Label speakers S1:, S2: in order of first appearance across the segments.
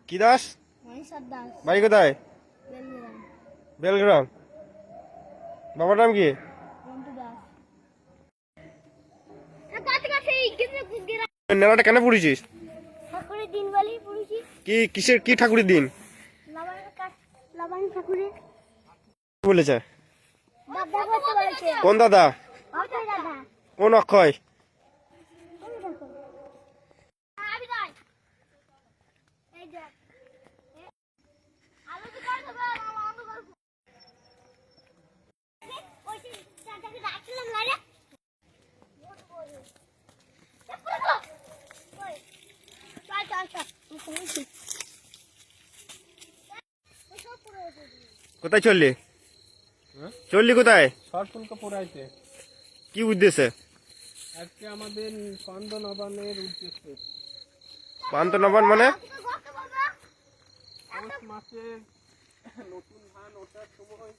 S1: কি দাস? বাড়ি কোথায়? বেলগ্রাম। বাবার নাম কি? মেলাটা কেন পড়েছিস? কি কিসের কি ঠাকুরের দিন বলেছে? কোন দাদা? কোন অক্ষয়? কোথায় চললি? চললি কোথায়?
S2: পড়াইতে।
S1: কি উদ্দেশ্যে?
S2: আজকে আমাদের পান্ত নবানের উদ্দেশ্যে।
S1: পান্ত নবান মানে?
S2: মাসের নতুন ধান ওঠার সময়।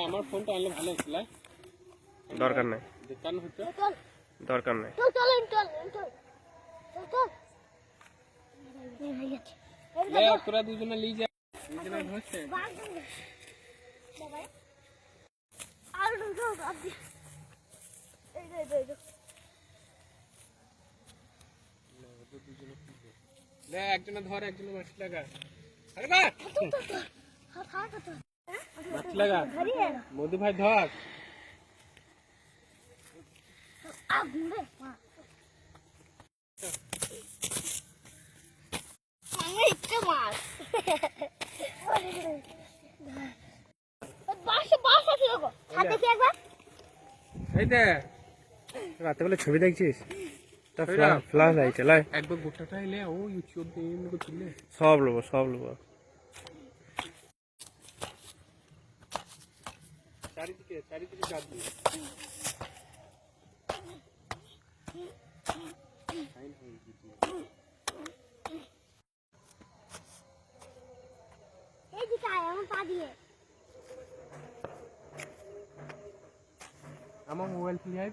S2: আমার ফোনটা আনলে ভালো হচ্ছিল।
S1: দরকার নাই,
S2: দোকান হচ্ছে
S1: দরকার নাই।
S2: তোরা দুজনে নিয়ে যা, দুজনে ধরছে। একজনে ধর, একজনে মাছি লাগা। মাছি লাগা, মোদি ভাই ধর।
S1: রাতে ছবি দেখছিস? ফ্লাশ আইছে লাই
S2: একবার গোটাটা এলে ও ইউটিউব দিয়ে তুললে
S1: সব লোবো, সব লোবো।
S2: চারিদিকে চারিদিকে গাছ দিয়ে আমার মোবাইল ফিরে